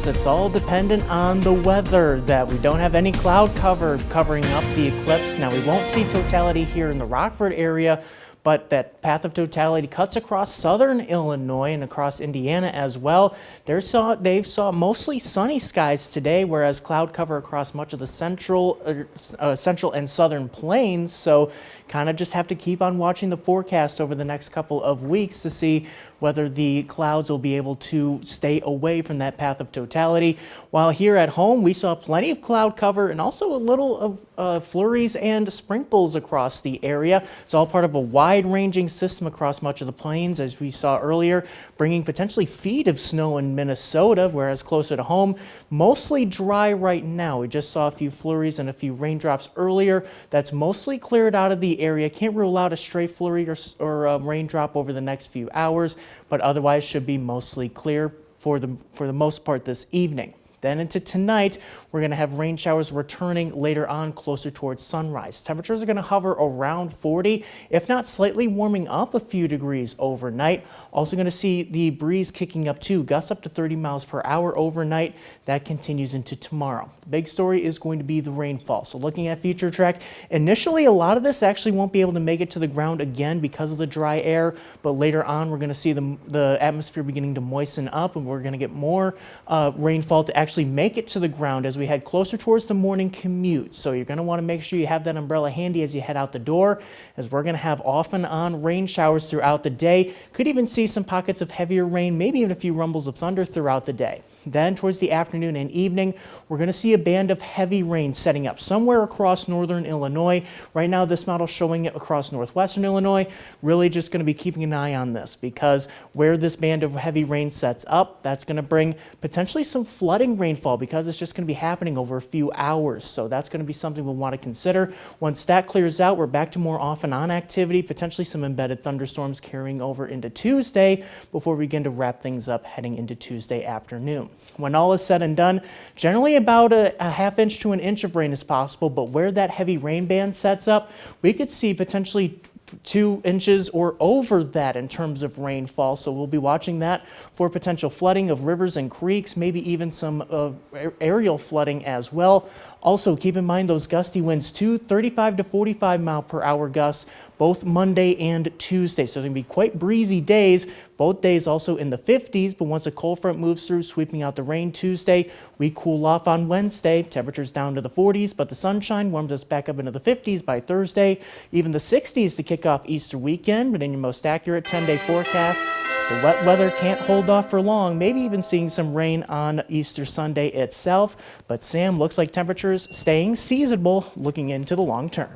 forecast, it's all dependent on the weather, that we don't have any cloud cover covering up the eclipse. Now, we won't see totality here in the Rockford area, but that path of totality cuts across southern Illinois and across Indiana as well. They've saw mostly sunny skies today, whereas cloud cover across much of the central and southern plains. So kind of just have to keep on watching the forecast over the next couple of weeks to see whether the clouds will be able to stay away from that path of totality. While here at home, we saw plenty of cloud cover and also a little of flurries and sprinkles across the area. It's all part of a wide-ranging system across much of the plains, as we saw earlier, bringing potentially feet of snow in Minnesota, whereas closer to home, mostly dry right now. We just saw a few flurries and a few raindrops earlier. That's mostly cleared out of the area. Can't rule out a stray flurry or raindrop over the next few hours, but otherwise should be mostly clear for the most part this evening. Then into tonight, we're going to have rain showers returning later on closer towards sunrise. Temperatures are going to hover around 40, if not slightly warming up a few degrees overnight. Also going to see the breeze kicking up too, gusts up to 30 miles per hour overnight. That continues into tomorrow. The big story is going to be the rainfall. So looking at future track, initially a lot of this actually won't be able to make it to the ground again because of the dry air, but later on we're going to see the atmosphere beginning to moisten up, and we're going to get more rainfall to actually make it to the ground as we head closer towards the morning commute. So you're going to want to make sure you have that umbrella handy as you head out the door, as we're going to have off and on rain showers throughout the day. Could even see some pockets of heavier rain, maybe even a few rumbles of thunder throughout the day. Then towards the afternoon and evening, we're going to see a band of heavy rain setting up somewhere across northern Illinois. Right now this model showing it across northwestern Illinois. Really just going to be keeping an eye on this, because where this band of heavy rain sets up, that's going to bring potentially some flooding rainfall, because it's just going to be happening over a few hours. So that's going to be something we'll want to consider. Once that clears out, we're back to more off and on activity, potentially some embedded thunderstorms carrying over into Tuesday before we begin to wrap things up heading into Tuesday afternoon. When all is said and done, generally about a half inch to an inch of rain is possible, but where that heavy rain band sets up, we could see potentially 2 inches or over that in terms of rainfall. So we'll be watching that for potential flooding of rivers and creeks, maybe even some aerial flooding as well. Also keep in mind those gusty winds too, 35 to 45 mile per hour gusts, both Monday and Tuesday. So it's going to be quite breezy days, both days also in the 50s, but once a cold front moves through, sweeping out the rain Tuesday, we cool off on Wednesday, temperatures down to the 40s, but the sunshine warms us back up into the 50s by Thursday, even the 60s to kick off Easter weekend. But in your most accurate 10-day forecast, the wet weather can't hold off for long, maybe even seeing some rain on Easter Sunday itself. But Sam, looks like temperatures staying seasonable looking into the long term.